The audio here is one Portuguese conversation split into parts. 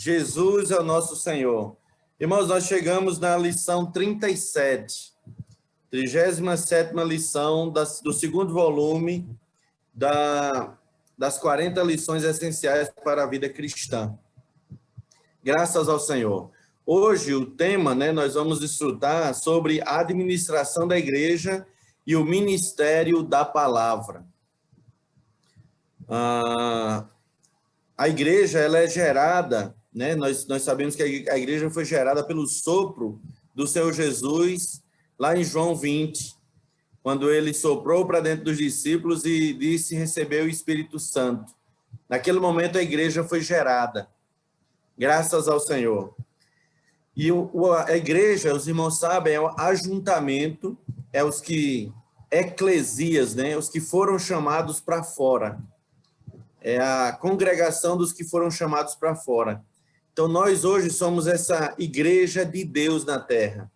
Jesus é o nosso Senhor. Irmãos, nós chegamos na lição 37, 37ª lição do segundo volume das 40 lições essenciais para a vida cristã. Graças ao Senhor. Hoje o tema, nós vamos estudar sobre a administração da igreja e o ministério da palavra. A igreja, ela é gerada, nós sabemos que a igreja foi gerada pelo sopro do Senhor Jesus, lá em João 20, quando ele soprou para dentro dos discípulos e disse receber o Espírito Santo. Naquele momento a igreja foi gerada, graças ao Senhor. E a igreja, os irmãos sabem, é o ajuntamento, é os que, eclesias, os que foram chamados para fora. É a congregação dos que foram chamados para fora. Então, nós hoje somos essa igreja de Deus na terra,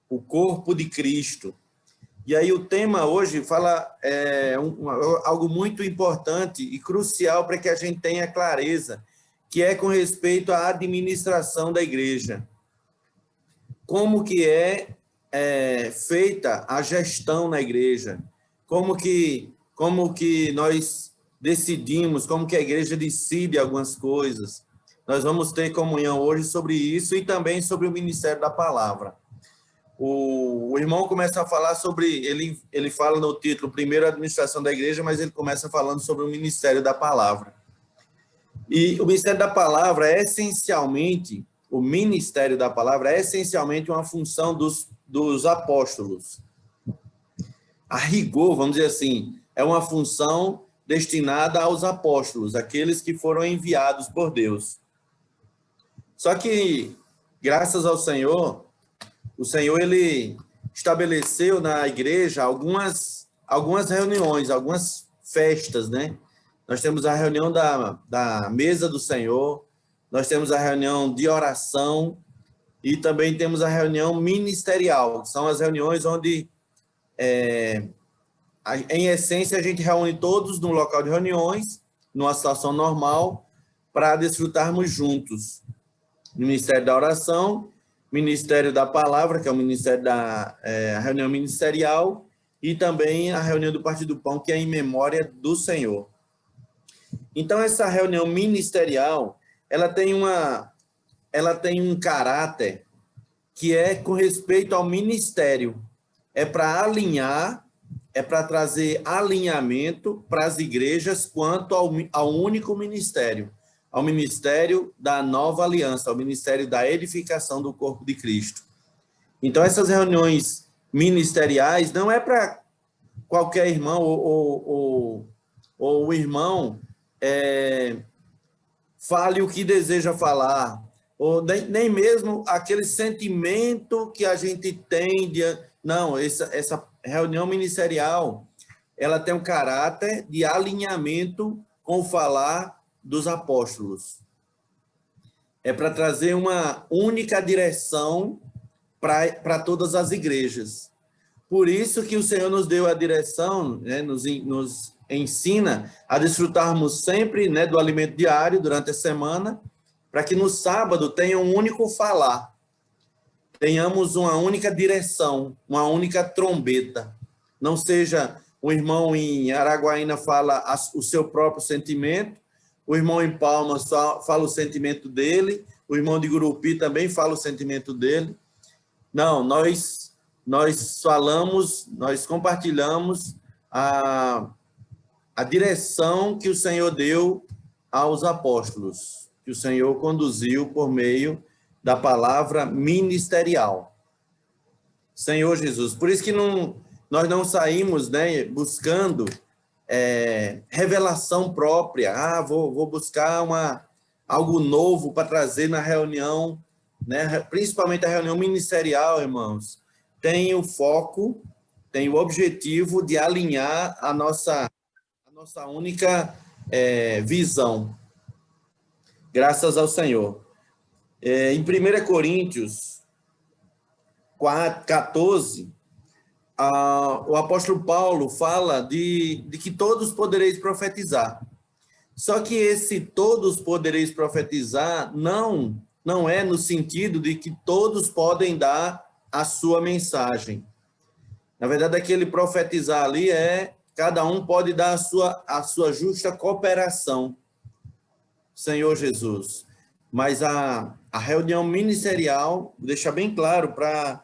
o corpo de Cristo. E aí o tema hoje fala algo muito importante e crucial para que a gente tenha clareza, que é com respeito à administração da igreja. Como que é feita a gestão na igreja? Como que nós decidimos, como que a igreja decide algumas coisas. Nós vamos ter comunhão hoje sobre isso e também sobre o ministério da palavra. O irmão começa a falar sobre, ele fala no título, primeiro a administração da igreja, mas ele começa falando sobre o ministério da palavra. E o ministério da palavra é essencialmente, o ministério da palavra é essencialmente uma função dos apóstolos. A rigor, vamos dizer assim, é uma função destinada aos apóstolos, aqueles que foram enviados por Deus. Só que, graças ao Senhor, o Senhor, ele estabeleceu na igreja algumas reuniões, algumas festas, Nós temos a reunião da mesa do Senhor, nós temos a reunião de oração e também temos a reunião ministerial, que são as reuniões onde em essência, a gente reúne todos num local de reuniões, numa situação normal, para desfrutarmos juntos. Ministério da oração, Ministério da palavra, que é o ministério da reunião ministerial, e também a reunião do Partir do Pão, que é em memória do Senhor. Então, essa reunião ministerial, ela tem um caráter que é com respeito ao ministério. É para alinhar, é para trazer alinhamento para as igrejas quanto ao único ministério, ao ministério da nova aliança, ao ministério da edificação do corpo de Cristo. Então, essas reuniões ministeriais não é para qualquer irmão ou o irmão fale o que deseja falar, ou nem mesmo aquele sentimento que a gente tem não, essa reunião ministerial, ela tem um caráter de alinhamento com o falar dos apóstolos. É para trazer uma única direção para todas as igrejas. Por isso que o Senhor nos deu a direção, nos ensina a desfrutarmos sempre do alimento diário durante a semana, para que no sábado tenha um único falar. Tenhamos uma única direção, uma única trombeta. Não seja o irmão em Araguaína fala o seu próprio sentimento, o irmão em Palmas fala o sentimento dele, o irmão de Gurupi também fala o sentimento dele. Não, nós falamos, nós compartilhamos a direção que o Senhor deu aos apóstolos, que o Senhor conduziu por meio da palavra ministerial. Senhor Jesus. Por isso que nós não saímos buscando revelação própria. Vou buscar algo novo para trazer na reunião, principalmente a reunião ministerial, irmãos. Tem o foco, tem o objetivo de alinhar a nossa única visão. Graças ao Senhor. Em 1 Coríntios 14, o apóstolo Paulo fala de que todos podereis profetizar. Só que esse todos podereis profetizar não é no sentido de que todos podem dar a sua mensagem. Na verdade, aquele profetizar ali cada um pode dar a sua justa cooperação, Senhor Jesus. Mas a reunião ministerial, vou deixar bem claro para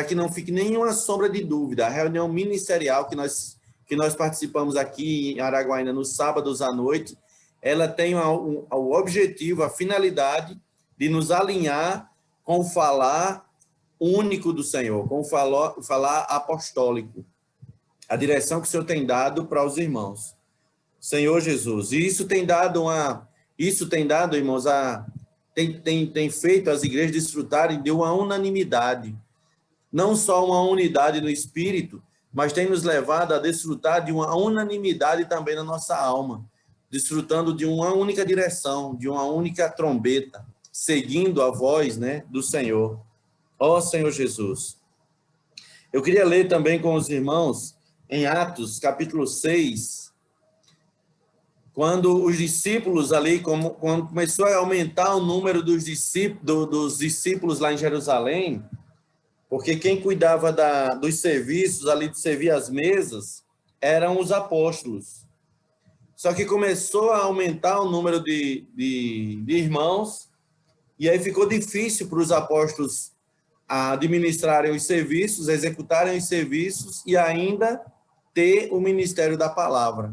que não fique nenhuma sombra de dúvida, a reunião ministerial que nós participamos aqui em Araguaína nos sábados à noite, ela tem o objetivo, a finalidade de nos alinhar com o falar único do Senhor, com o falar apostólico, a direção que o Senhor tem dado para os irmãos. Senhor Jesus, e isso tem dado, irmãos, tem feito as igrejas desfrutarem de uma unanimidade, não só uma unidade no espírito, mas tem nos levado a desfrutar de uma unanimidade também na nossa alma, desfrutando de uma única direção, de uma única trombeta, seguindo a voz, né, do Senhor. Ó Senhor Jesus. Eu queria ler também com os irmãos em Atos, capítulo 6, quando os discípulos ali, quando começou a aumentar o número dos discípulos lá em Jerusalém, porque quem cuidava dos serviços ali, de servir as mesas, eram os apóstolos. Só que começou a aumentar o número de irmãos, e aí ficou difícil para os apóstolos administrarem os serviços, executarem os serviços e ainda ter o ministério da palavra.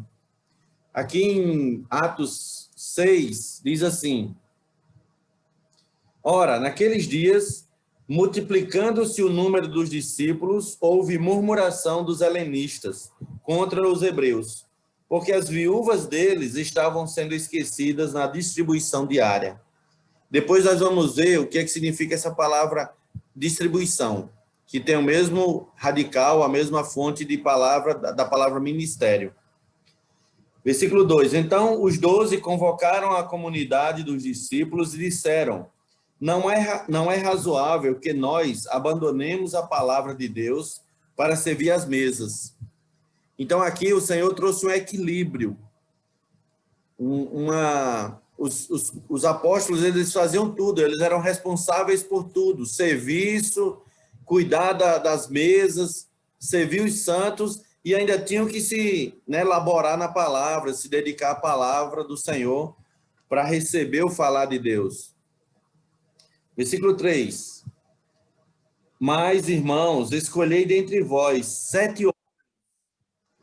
Aqui em Atos 6, diz assim: ora, naqueles dias, multiplicando-se o número dos discípulos, houve murmuração dos helenistas contra os hebreus, porque as viúvas deles estavam sendo esquecidas na distribuição diária. Depois nós vamos ver o que é que significa essa palavra distribuição, que tem o mesmo radical, a mesma fonte de palavra, da palavra ministério. Versículo 2: então os 12 convocaram a comunidade dos discípulos e disseram: não é razoável que nós abandonemos a palavra de Deus para servir as mesas. Então aqui o Senhor trouxe um equilíbrio. Os apóstolos, eles faziam tudo, eles eram responsáveis por tudo, serviço, cuidar das mesas, servir os santos, e ainda tinham que se elaborar na palavra, se dedicar à palavra do Senhor para receber o falar de Deus. Versículo 3. Mas, irmãos, escolhei dentre vós 7 homens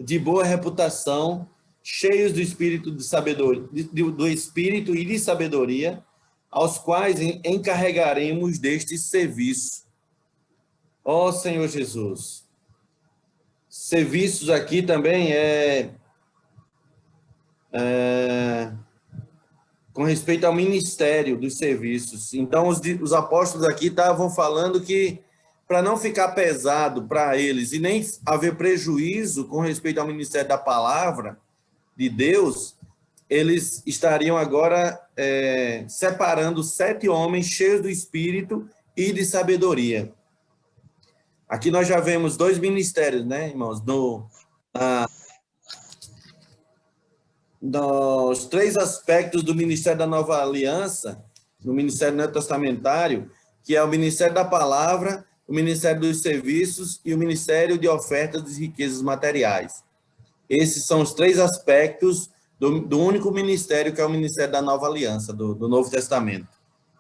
de boa reputação, cheios do espírito de sabedoria, do espírito e de sabedoria, aos quais encarregaremos deste serviço. Ó Senhor Jesus. Serviços aqui também com respeito ao ministério dos serviços. Então, os apóstolos aqui estavam falando que, para não ficar pesado para eles e nem haver prejuízo com respeito ao ministério da palavra de Deus, eles estariam agora separando 7 homens cheios do Espírito e de sabedoria. Aqui nós já vemos 2 ministérios, né, irmãos? Nos 3 aspectos do ministério da Nova Aliança, no ministério neotestamentário, que é o ministério da palavra, o ministério dos serviços e o ministério de ofertas de riquezas materiais. Esses são os 3 aspectos do único ministério, que é o ministério da Nova Aliança, do Novo Testamento.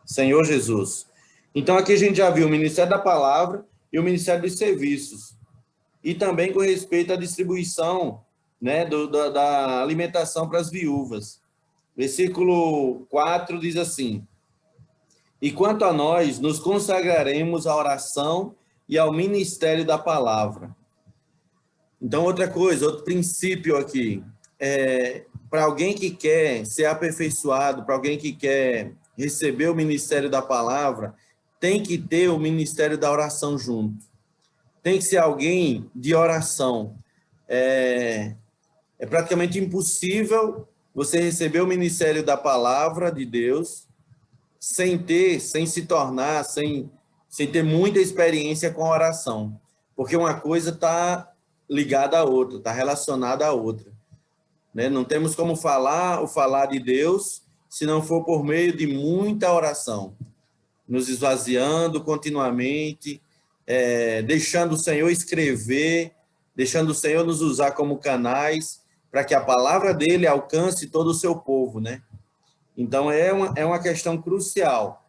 Senhor Jesus. Então, aqui a gente já viu o ministério da palavra e o ministério dos serviços. E também com respeito à distribuição, né, da alimentação para as viúvas. Versículo 4 diz assim: e quanto a nós, nos consagraremos à oração e ao ministério da palavra. Então, outra coisa, outro princípio aqui, para alguém que quer ser aperfeiçoado, para alguém que quer receber o ministério da palavra, tem que ter o ministério da oração junto. Tem que ser alguém de oração. É praticamente impossível você receber o ministério da palavra de Deus sem ter muita experiência com a oração. Porque uma coisa está ligada à outra, está relacionada à outra. né? Não temos como falar o falar de Deus se não for por meio de muita oração, nos esvaziando continuamente, deixando o Senhor escrever, deixando o Senhor nos usar como canais para que a palavra dele alcance todo o seu povo, né? Então, é uma questão crucial.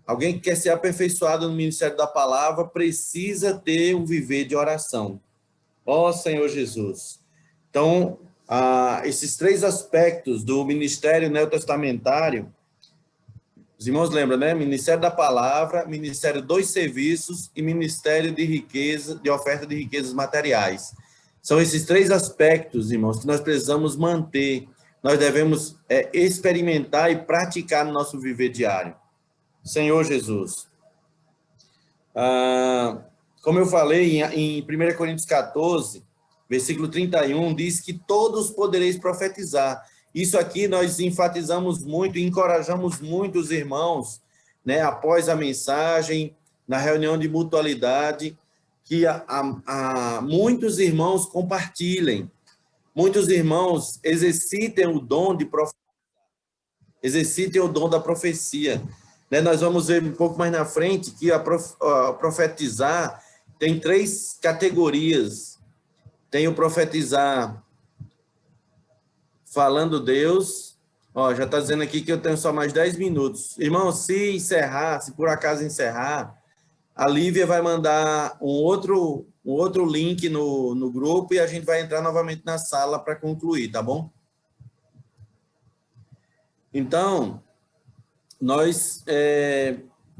Alguém que quer ser aperfeiçoado no ministério da palavra precisa ter um viver de oração. Ó Senhor Jesus. Então, esses três aspectos do ministério neotestamentário, os irmãos lembram, né? Ministério da palavra, ministério dos serviços e ministério de riqueza, de oferta de riquezas materiais. São esses três aspectos, irmãos, que nós precisamos manter. Nós devemos experimentar e praticar no nosso viver diário. Senhor Jesus. Como eu falei, em 1 Coríntios 14, versículo 31, diz que todos podereis profetizar. Isso aqui nós enfatizamos muito e encorajamos muito os irmãos, né, após a mensagem, na reunião de mutualidade, que muitos irmãos compartilhem, muitos irmãos exercitem o dom de exercitem o dom da profecia. Né? Nós vamos ver um pouco mais na frente que a profetizar tem três categorias. Tem o profetizar falando Deus. Já está dizendo aqui que eu tenho só mais 10 minutos. Irmão, se por acaso encerrar, a Lívia vai mandar um outro link no grupo e a gente vai entrar novamente na sala para concluir, tá bom? Então, nós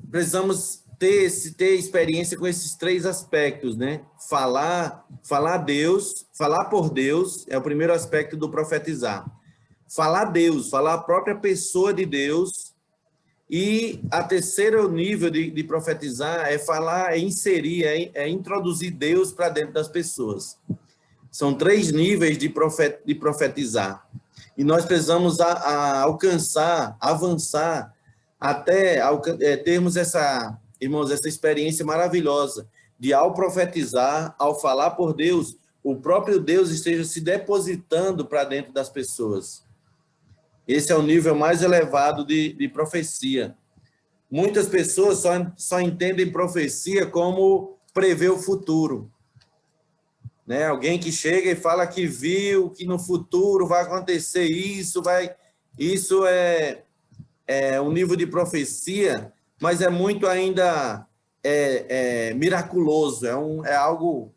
precisamos ter experiência com esses três aspectos, né? Falar Deus, falar por Deus é o primeiro aspecto do profetizar. Falar Deus, falar a própria pessoa de Deus. E a terceiro nível de profetizar é inserir, introduzir Deus para dentro das pessoas. São três níveis de profetizar. E nós precisamos alcançar, avançar, até termos irmãos, essa experiência maravilhosa de, ao profetizar, ao falar por Deus, o próprio Deus esteja se depositando para dentro das pessoas. Esse é o nível mais elevado de profecia. Muitas pessoas só entendem profecia como prever o futuro. Né? Alguém que chega e fala que viu que no futuro vai acontecer isso, isso é um nível de profecia, mas é muito ainda miraculoso, é algo,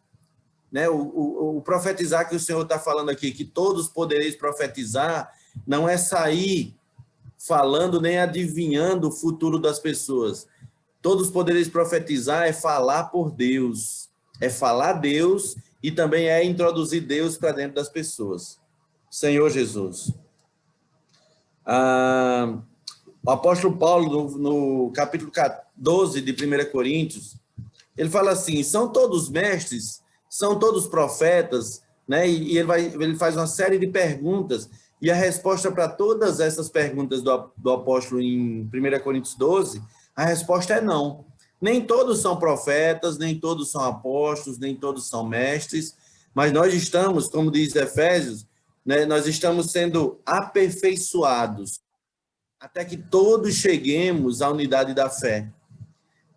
né? O profetizar que o Senhor está falando aqui, que todos podereis profetizar, não é sair falando nem adivinhando o futuro das pessoas. Todos podereis profetizar é falar por Deus, é falar Deus e também é introduzir Deus para dentro das pessoas. Senhor Jesus. O apóstolo Paulo, no capítulo 12 de 1 Coríntios, ele fala assim, são todos mestres, são todos profetas, né? E ele faz uma série de perguntas, e a resposta para todas essas perguntas do apóstolo em 1 Coríntios 12, a resposta é não. Nem todos são profetas, nem todos são apóstolos, nem todos são mestres, mas nós estamos, como diz Efésios, né, nós estamos sendo aperfeiçoados até que todos cheguemos à unidade da fé.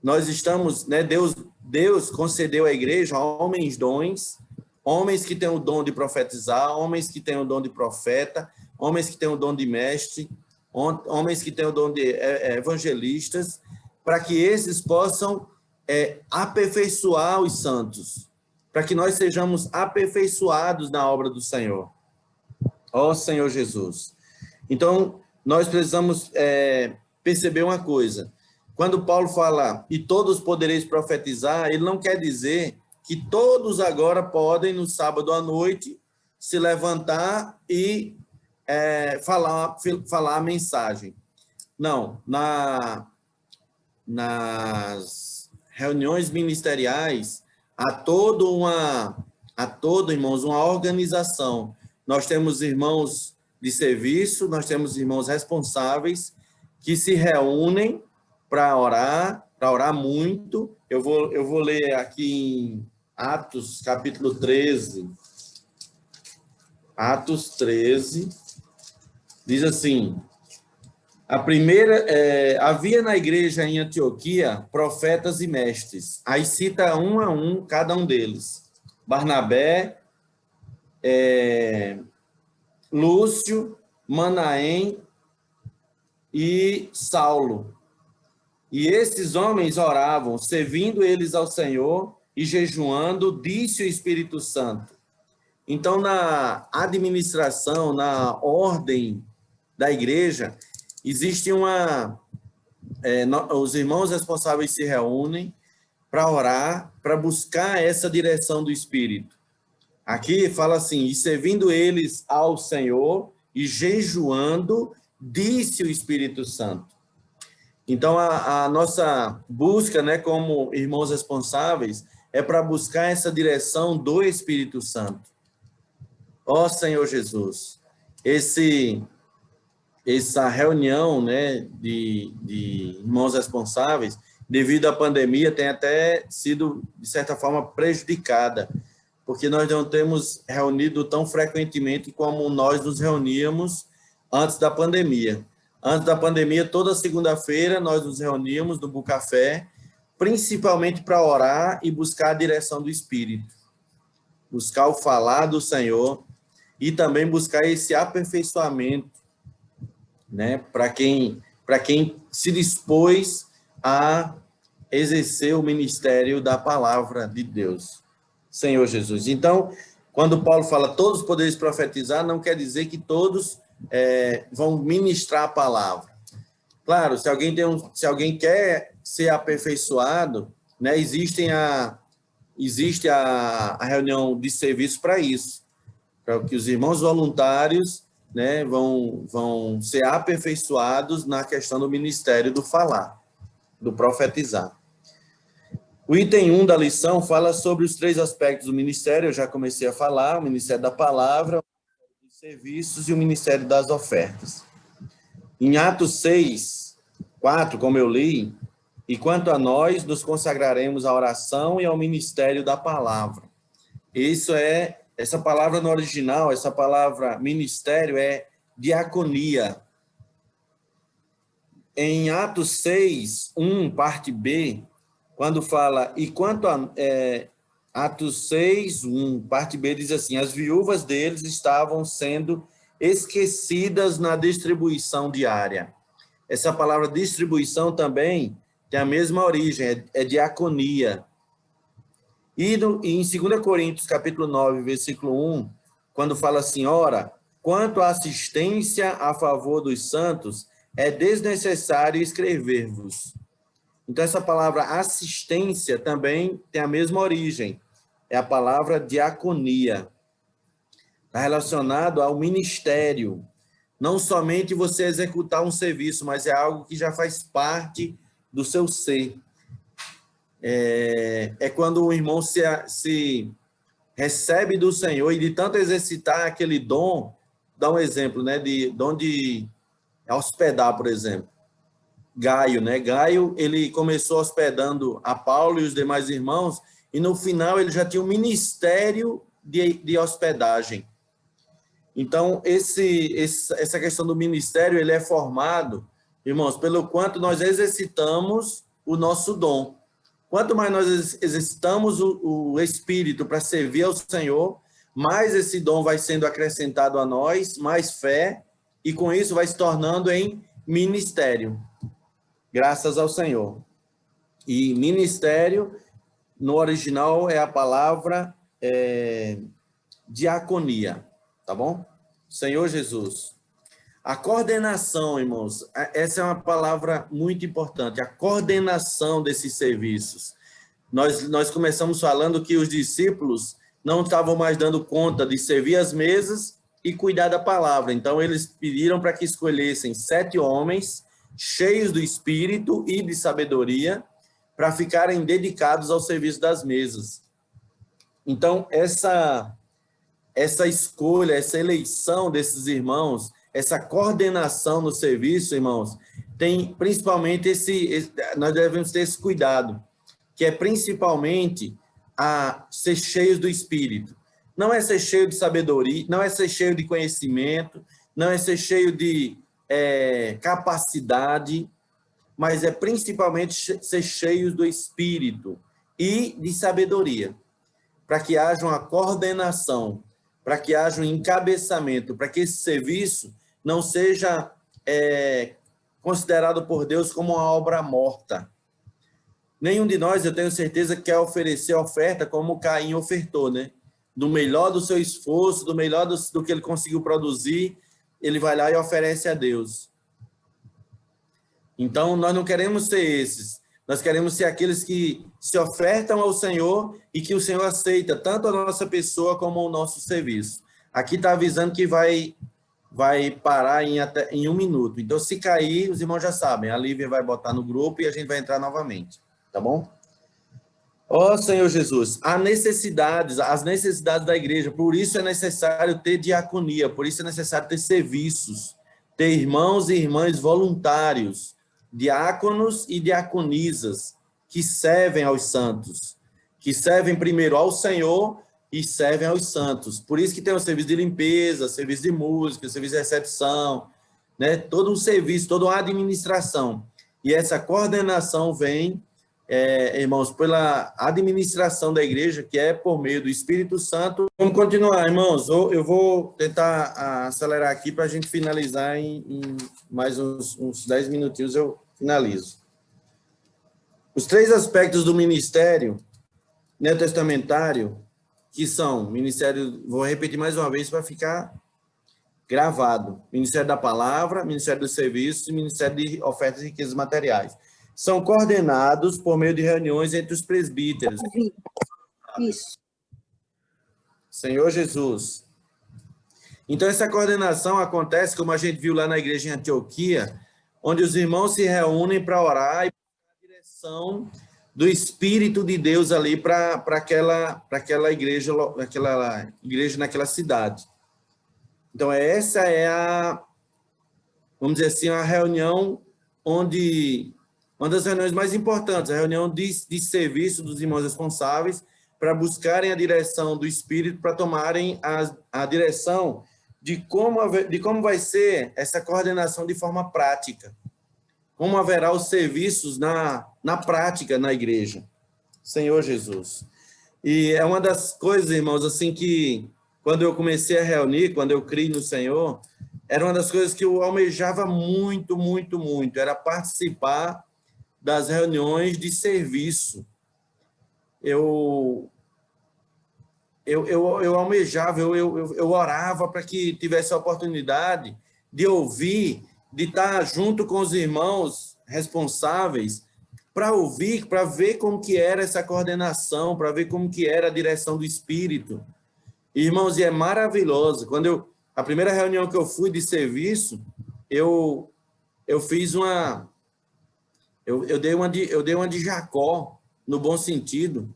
Nós estamos, né, Deus concedeu à igreja homens dons, homens que têm o dom de profetizar, homens que têm o dom de profeta, homens que têm o dom de mestre, homens que têm o dom de evangelistas, para que esses possam aperfeiçoar os santos, para que nós sejamos aperfeiçoados na obra do Senhor. Ó Senhor Jesus. Então, nós precisamos perceber uma coisa. Quando Paulo fala, e todos podereis profetizar, ele não quer dizer que todos agora podem, no sábado à noite, se levantar e falar a mensagem. Não, nas reuniões ministeriais, há toda, irmãos, uma organização. Nós temos irmãos de serviço, nós temos irmãos responsáveis que se reúnem para orar muito. Eu vou ler aqui em Atos, capítulo 13. Atos 13, diz assim: havia na igreja em Antioquia profetas e mestres. Aí cita um a um cada um deles: Barnabé, Lúcio, Manaém e Saulo. E esses homens oravam, servindo eles ao Senhor e jejuando, disse o Espírito Santo. Então, na administração, na ordem da igreja, existe os irmãos responsáveis se reúnem para orar, para buscar essa direção do Espírito. Aqui fala assim: e servindo eles ao Senhor e jejuando, disse o Espírito Santo. Então, a nossa busca, né, como irmãos responsáveis, é para buscar essa direção do Espírito Santo. Ó Senhor Jesus, essa reunião, né, de irmãos responsáveis, devido à pandemia, tem até sido, de certa forma, prejudicada, porque nós não temos reunido tão frequentemente como nós nos reuníamos antes da pandemia. Antes da pandemia, toda segunda-feira, nós nos reuníamos no Bucafé, principalmente para orar e buscar a direção do Espírito, buscar o falar do Senhor e também buscar esse aperfeiçoamento, né, para quem se dispôs a exercer o ministério da palavra de Deus. Senhor Jesus. Então, quando Paulo fala todos podeis profetizar, não quer dizer que todos vão ministrar a palavra. Claro, se alguém quer ser aperfeiçoado, né, existe a reunião de serviço para isso, para que os irmãos voluntários, né, vão ser aperfeiçoados na questão do ministério do falar, do profetizar. O item 1 da lição fala sobre os 3 aspectos do ministério. Eu já comecei a falar: o ministério da palavra, o ministério dos serviços e o ministério das ofertas. Em Atos 6, 4, como eu li: e quanto a nós, nos consagraremos à oração e ao ministério da palavra. Essa palavra no original, essa palavra ministério é diaconia. Em Atos 6, 1, parte B, quando fala, e quanto a Atos 6, 1, parte B, diz assim: as viúvas deles estavam sendo esquecidas na distribuição diária. Essa palavra distribuição também tem a mesma origem, é diaconia. E em 2 Coríntios, capítulo 9, versículo 1, quando fala assim: ora, quanto à assistência a favor dos santos, é desnecessário escrever-vos. Então, essa palavra assistência também tem a mesma origem. É a palavra diaconia. Está relacionado ao ministério. Não somente você executar um serviço, mas é algo que já faz parte do seu ser. É quando o irmão se recebe do Senhor e de tanto exercitar aquele dom, dá um exemplo, né, de dom de hospedar, por exemplo. Gaio, né? Gaio, ele começou hospedando a Paulo e os demais irmãos, e no final ele já tinha um ministério de hospedagem. Então, essa questão do ministério, ele é formado, irmãos, pelo quanto nós exercitamos o nosso dom. Quanto mais nós exercitamos o Espírito para servir ao Senhor, mais esse dom vai sendo acrescentado a nós, mais fé, e com isso vai se tornando em ministério. Graças ao Senhor. E ministério, no original, é a palavra diaconia, tá bom? Senhor Jesus. A coordenação, irmãos, essa é uma palavra muito importante, a coordenação desses serviços. Nós começamos falando que os discípulos não estavam mais dando conta de servir as mesas e cuidar da palavra. Então, eles pediram para que escolhessem 7 homens cheios do Espírito e de sabedoria, para ficarem dedicados ao serviço das mesas. Então, essa escolha, essa eleição desses irmãos, essa coordenação no serviço, irmãos, tem principalmente nós devemos ter esse cuidado, que é principalmente a ser cheios do Espírito. não é ser cheio de sabedoria, não é ser cheio de conhecimento, não é ser cheio de capacidade, mas é principalmente ser cheios do Espírito e de sabedoria, para que haja uma coordenação, para que haja um encabeçamento, para que esse serviço não seja considerado por Deus como uma obra morta. Nenhum de nós, eu tenho certeza, quer oferecer oferta como Caim ofertou, né? Do melhor do seu esforço, do melhor do que ele conseguiu produzir, ele vai lá e oferece a Deus. Então, nós não queremos ser esses. Nós queremos ser aqueles que se ofertam ao Senhor e que o Senhor aceita tanto a nossa pessoa como o nosso serviço. Aqui está avisando que vai parar em 1 minuto. Então, se cair, os irmãos já sabem. A Lívia vai botar no grupo e a gente vai entrar novamente. Tá bom? Ó Senhor Jesus, as necessidades da igreja, por isso é necessário ter diaconia, por isso é necessário ter serviços, ter irmãos e irmãs voluntários, diáconos e diaconisas, que servem aos santos, que servem primeiro ao Senhor e servem aos santos. Por isso que tem o serviço de limpeza, serviço de música, serviço de recepção, né? Todo um serviço, toda uma administração. E essa coordenação vem, irmãos, pela administração da igreja, que é por meio do Espírito Santo. Vamos continuar, irmãos. Eu vou tentar acelerar aqui para a gente finalizar em mais uns 10 minutinhos, eu finalizo. Os 3 aspectos do ministério neotestamentário, que são ministério, vou repetir mais uma vez para ficar gravado: ministério da palavra, ministério dos serviços e ministério de ofertas e riquezas materiais. São coordenados por meio de reuniões entre os presbíteros. Isso. Senhor Jesus. Então, essa coordenação acontece, como a gente viu lá na igreja em Antioquia, onde os irmãos se reúnem para orar e para a direção do Espírito de Deus ali para aquela igreja naquela cidade. Então, essa é vamos dizer assim, a reunião uma das reuniões mais importantes, a reunião de serviço dos irmãos responsáveis para buscarem a direção do Espírito, para tomarem a direção de como vai ser essa coordenação de forma prática, como haverá os serviços na prática na igreja. Senhor Jesus. E é uma das coisas, irmãos, assim, que quando eu comecei a reunir, quando eu criei no Senhor, era uma das coisas que eu almejava muito, muito, muito, era participar das reuniões de serviço. Eu almejava, eu orava para que tivesse a oportunidade de ouvir, de estar junto com os irmãos responsáveis, para ouvir, para ver como que era essa coordenação, para ver como que era a direção do Espírito. Irmãos, e é maravilhoso. A primeira reunião que eu fui de serviço, eu fiz eu dei uma de Jacó, no bom sentido.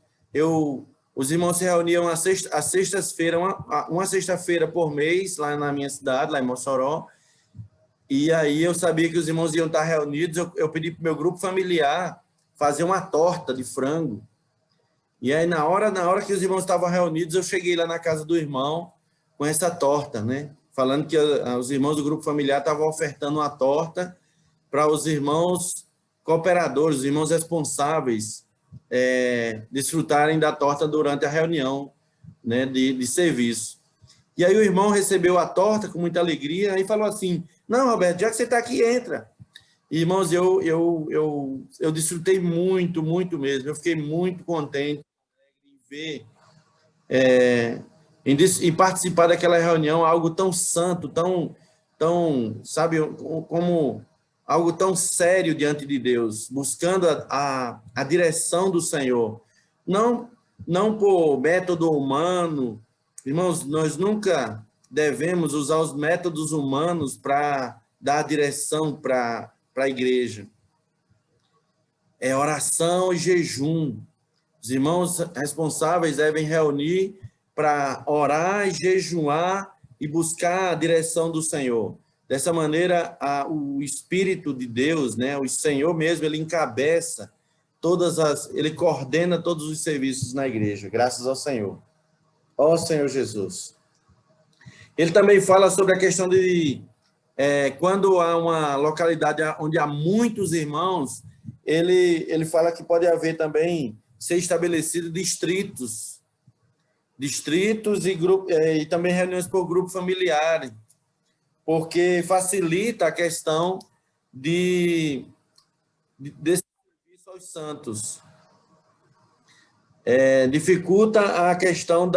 Os irmãos se reuniam às sextas-feiras, uma sexta-feira por mês, lá na minha cidade, lá em Mossoró. E aí eu sabia que os irmãos iam estar reunidos, eu pedi para o meu grupo familiar fazer uma torta de frango. E aí, na hora que os irmãos estavam reunidos, eu cheguei lá na casa do irmão com essa torta, né? Falando que os irmãos do grupo familiar estavam ofertando uma torta para os irmãos cooperadores, os irmãos responsáveis, desfrutarem da torta durante a reunião, né, de serviço. E aí o irmão recebeu a torta com muita alegria e falou assim: não, Roberto, já que você está aqui, entra. E, irmãos, eu desfrutei muito, muito mesmo. Eu fiquei muito contente em ver, em participar daquela reunião, algo tão santo, tão sabe, como algo tão sério diante de Deus, buscando a direção do Senhor. Não por método humano. Irmãos, nós nunca devemos usar os métodos humanos para dar direção para a igreja. É oração e jejum. Os irmãos responsáveis devem reunir para orar e jejuar e buscar a direção do Senhor. Dessa maneira, o Espírito de Deus, né, o Senhor mesmo, ele encabeça ele coordena todos os serviços na igreja, graças ao Senhor. Ó Senhor Jesus. Ele também fala sobre a questão de quando há uma localidade onde há muitos irmãos, ele fala que pode haver também, ser estabelecido distritos e também reuniões por grupo familiar, porque facilita a questão desse serviço aos santos. Dificulta a questão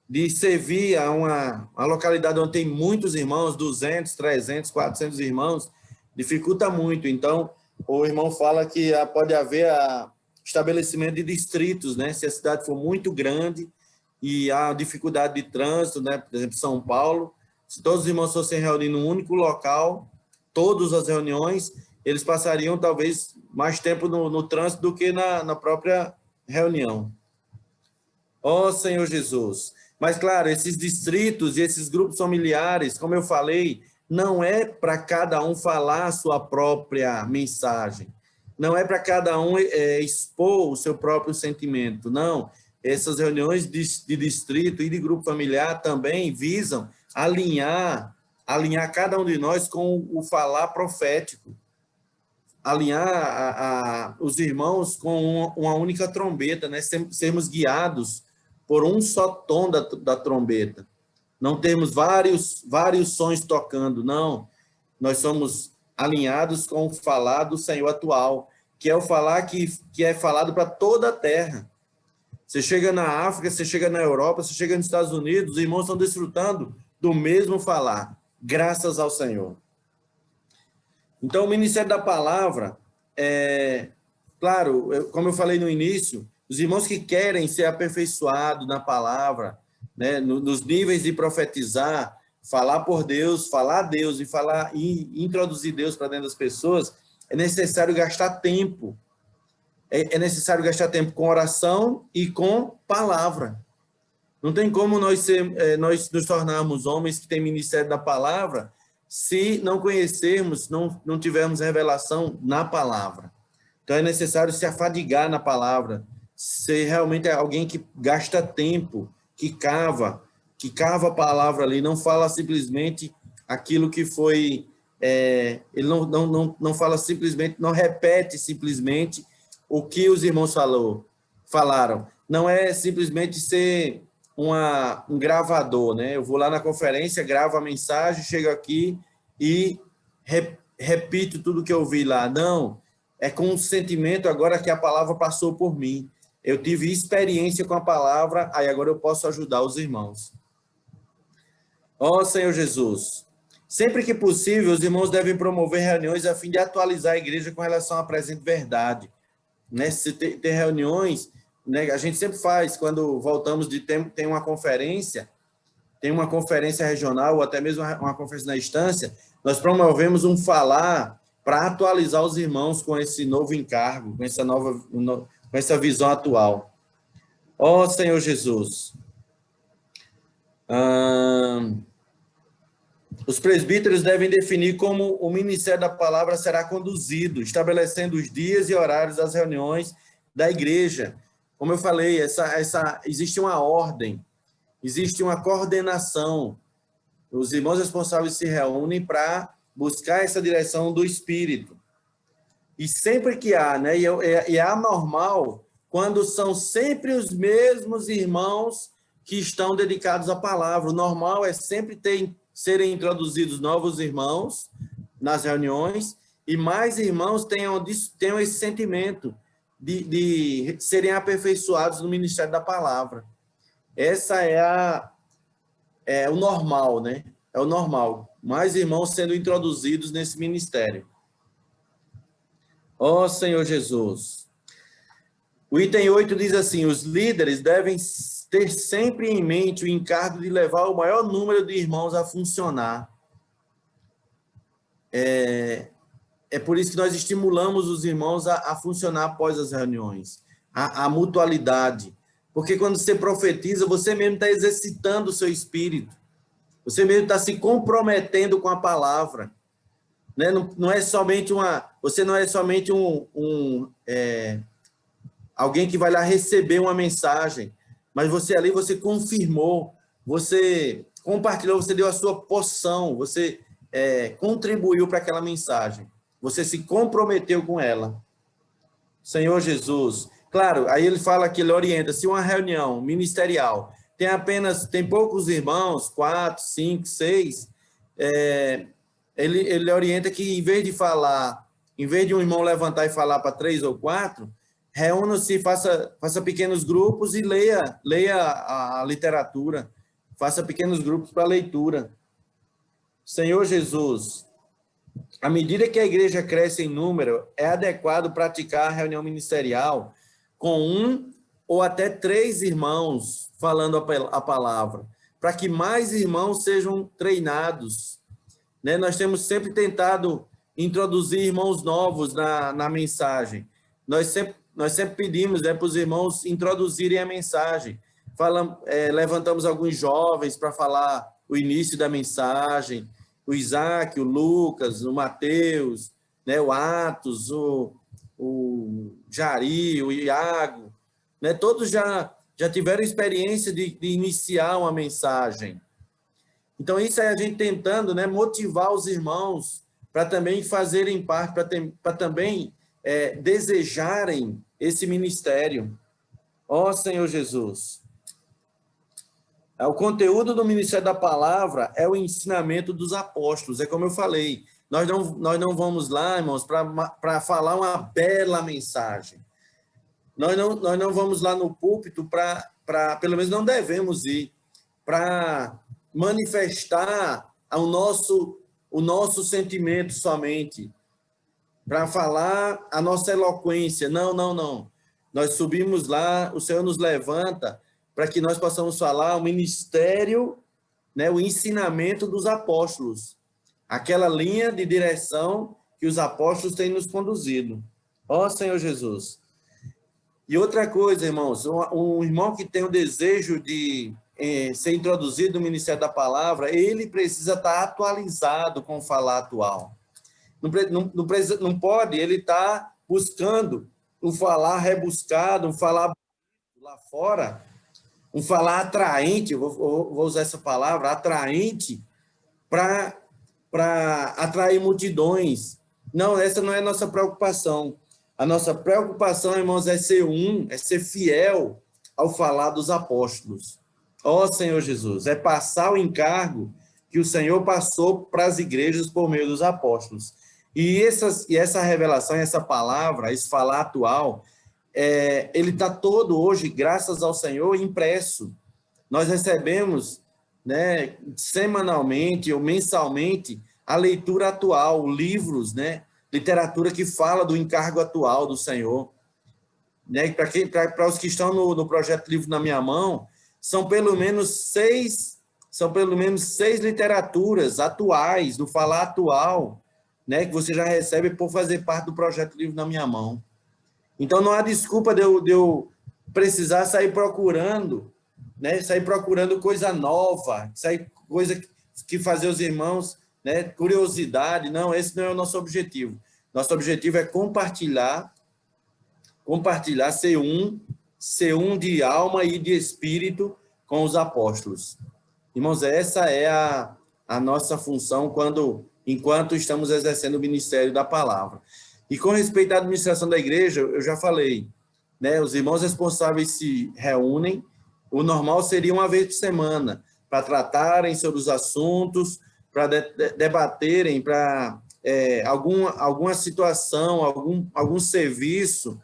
de servir a uma localidade onde tem muitos irmãos, 200, 300, 400 irmãos, dificulta muito. Então, o irmão fala que pode haver estabelecimento de distritos, né? Se a cidade for muito grande e há dificuldade de trânsito, né? Por exemplo, São Paulo, se todos os irmãos fossem reunir num único local, todas as reuniões, eles passariam talvez mais tempo no trânsito do que na própria reunião. Ó Senhor Jesus. Mas, claro, esses distritos e esses grupos familiares, como eu falei, não é para cada um falar a sua própria mensagem. Não é para cada um expor o seu próprio sentimento. Não. Essas reuniões de distrito e de grupo familiar também visam alinhar cada um de nós com o falar profético. Alinhar os irmãos com uma única trombeta, né? Sermos guiados por um só tom da trombeta. Não temos vários sons tocando, não. Nós somos alinhados com o falar do Senhor atual, que é o falar que é falado para toda a terra. Você chega na África, você chega na Europa, você chega nos Estados Unidos, os irmãos estão desfrutando do mesmo falar, graças ao Senhor. Então, o Ministério da Palavra, claro, como eu falei no início, os irmãos que querem ser aperfeiçoados na palavra, né, nos níveis de profetizar, falar por Deus, falar a Deus e introduzir Deus para dentro das pessoas, é necessário gastar tempo. É necessário gastar tempo com oração e com palavra. Não tem como nós nos tornarmos homens que têm ministério da palavra se não conhecermos, não tivermos revelação na palavra. Então, é necessário se afadigar na palavra, ser realmente alguém que gasta tempo, que cava a palavra ali, não fala simplesmente aquilo que foi... ele não fala simplesmente, não repete simplesmente o que os irmãos falaram. Não é simplesmente ser um gravador, né? Eu vou lá na conferência, gravo a mensagem, chego aqui e repito tudo que eu vi lá. Não, é com o sentimento agora que a palavra passou por mim. Eu tive experiência com a palavra, aí agora eu posso ajudar os irmãos. Ó Senhor Jesus, sempre que possível, os irmãos devem promover reuniões a fim de atualizar a igreja com relação à presente verdade. Né? Se tem reuniões, né, a gente sempre faz, quando voltamos de tempo, tem uma conferência regional, ou até mesmo uma conferência na instância, nós promovemos um falar para atualizar os irmãos com esse novo encargo, com essa visão atual. Ó Senhor Jesus. Os presbíteros devem definir como o ministério da palavra será conduzido, estabelecendo os dias e horários das reuniões da igreja. Como eu falei, existe uma ordem, existe uma coordenação. Os irmãos responsáveis se reúnem para buscar essa direção do Espírito. E sempre que há, né, e é anormal quando são sempre os mesmos irmãos que estão dedicados à palavra. O normal é sempre serem introduzidos novos irmãos nas reuniões e mais irmãos tenham esse sentimento de serem aperfeiçoados no ministério da palavra. Essa é o normal, né? É o normal. Mais irmãos sendo introduzidos nesse ministério. Ó Senhor Jesus. O item 8 diz assim: os líderes devem ter sempre em mente o encargo de levar o maior número de irmãos a funcionar. É por isso que nós estimulamos os irmãos a funcionar após as reuniões, a mutualidade. Porque quando você profetiza, você mesmo está exercitando o seu espírito. Você mesmo está se comprometendo com a palavra. Né? Não é somente você não é somente alguém que vai lá receber uma mensagem, mas você ali, você confirmou, você compartilhou, você deu a sua porção, você contribuiu para aquela mensagem, você se comprometeu com ela. Senhor Jesus, claro, aí ele fala que ele orienta, se uma reunião ministerial tem poucos irmãos, 4, 5, 6, ele orienta que em vez de um irmão levantar e falar para 3 ou 4, reúna-se, faça pequenos grupos e leia a literatura, faça pequenos grupos para leitura. Senhor Jesus, à medida que a igreja cresce em número, é adequado praticar a reunião ministerial com 1 ou até 3 irmãos falando a palavra, para que mais irmãos sejam treinados. Né? Nós temos sempre tentado introduzir irmãos novos na mensagem. Nós sempre pedimos, né, para os irmãos introduzirem a mensagem. Levantamos alguns jovens para falar o início da mensagem, o Isaac, o Lucas, o Mateus, né, o Atos, o Jari, o Iago, né, todos já tiveram experiência de iniciar uma mensagem. Então, isso é a gente tentando, né, motivar os irmãos para também fazerem parte, para também desejarem esse ministério. Ó Senhor Jesus! O conteúdo do Ministério da Palavra é o ensinamento dos apóstolos, é como eu falei. Nós não vamos lá, irmãos, para falar uma bela mensagem. Nós não vamos lá no púlpito pelo menos não devemos ir, para manifestar o nosso sentimento somente, para falar a nossa eloquência. Não. Nós subimos lá, o Senhor nos levanta para que nós possamos falar o ministério, né, o ensinamento dos apóstolos, aquela linha de direção que os apóstolos têm nos conduzido. Ó Senhor Jesus! E outra coisa, irmãos, um irmão que tem o desejo de ser introduzido no Ministério da Palavra, ele precisa estar atualizado com o falar atual. Não pode ele estar buscando um falar rebuscado, um falar lá fora, um falar atraente, vou usar essa palavra, atraente, para atrair multidões. Não, essa não é a nossa preocupação. A nossa preocupação, irmãos, é ser fiel ao falar dos apóstolos. Ó Senhor Jesus, é passar o encargo que o Senhor passou para as igrejas por meio dos apóstolos. E essa revelação, essa palavra, esse falar atual, ele está todo hoje, graças ao Senhor, impresso. Nós recebemos, né, semanalmente ou mensalmente a leitura atual, livros, né, literatura que fala do encargo atual do Senhor. Né, para os que estão no projeto Livro na Minha Mão, são pelo menos seis literaturas atuais, do falar atual, né, que você já recebe por fazer parte do projeto Livro na Minha Mão. Então, não há desculpa de eu precisar sair procurando, né? Sair procurando coisa nova, coisa que fazer os irmãos, né? Curiosidade. Não, esse não é o nosso objetivo. Nosso objetivo é compartilhar, ser um de alma e de espírito com os apóstolos. Irmãos, essa é a nossa função enquanto estamos exercendo o ministério da palavra. E com respeito à administração da igreja, eu já falei, né? Os irmãos responsáveis se reúnem, o normal seria uma vez por semana, para tratarem sobre os assuntos, para debaterem, para alguma situação, algum serviço,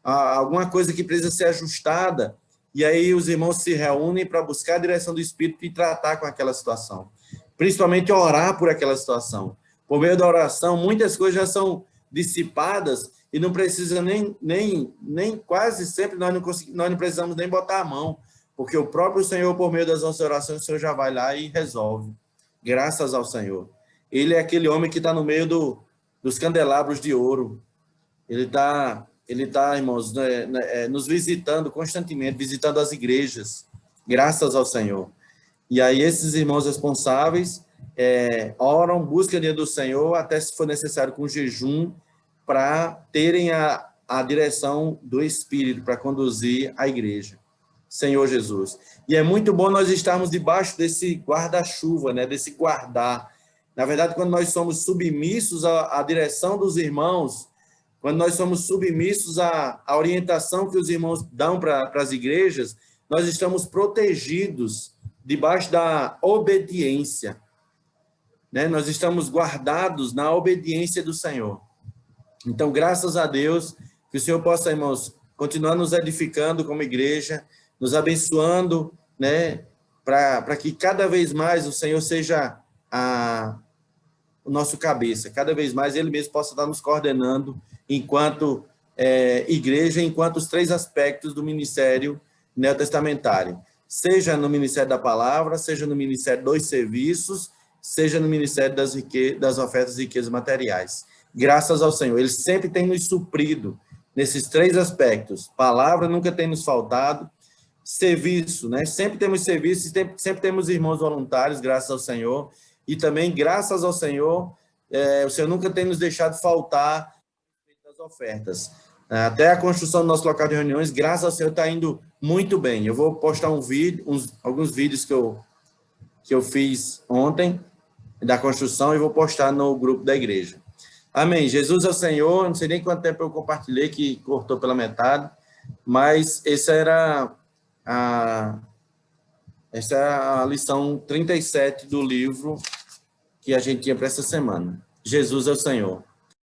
alguma coisa que precisa ser ajustada, e aí os irmãos se reúnem para buscar a direção do Espírito e tratar com aquela situação. Principalmente orar por aquela situação. Por meio da oração, muitas coisas já são dissipadas e não precisa nem quase sempre nós não precisamos nem botar a mão, porque o próprio Senhor, por meio das nossas orações, o Senhor já vai lá e resolve. Graças ao Senhor. Ele é aquele homem que está no meio dos candelabros de ouro. Ele está, irmãos, nos visitando constantemente, visitando as igrejas. Graças ao Senhor. E aí esses irmãos responsáveis oram, buscam a diante do Senhor, até se for necessário com jejum, para terem a direção do Espírito, para conduzir a igreja. Senhor Jesus. E é muito bom nós estarmos debaixo desse guarda-chuva, né? Desse guardar. Na verdade, quando nós somos submissos à direção dos irmãos, quando nós somos submissos à orientação que os irmãos dão para as igrejas, nós estamos protegidos debaixo da obediência, né? Nós estamos guardados na obediência do Senhor. Então, graças a Deus, que o Senhor possa, irmãos, continuar nos edificando como igreja, nos abençoando, né? Para que cada vez mais o Senhor seja o nosso cabeça, cada vez mais Ele mesmo possa estar nos coordenando enquanto igreja, enquanto os 3 aspectos do ministério neotestamentário, seja no ministério da palavra, seja no ministério dos serviços, seja no ministério das ofertas e riquezas materiais. Graças ao Senhor, Ele sempre tem nos suprido nesses 3 aspectos. Palavra nunca tem nos faltado, serviço, né? Sempre temos serviço, sempre temos irmãos voluntários, graças ao Senhor, e também, graças ao Senhor, o Senhor nunca tem nos deixado faltar as ofertas. Até a construção do nosso local de reuniões, graças ao Senhor, está indo muito bem. Eu vou postar alguns vídeos que eu fiz ontem da construção e vou postar no grupo da igreja. Amém. Jesus é o Senhor. Não sei nem quanto tempo eu compartilhei, que cortou pela metade, mas essa era a lição 37 do livro que a gente tinha para essa semana. Jesus é o Senhor.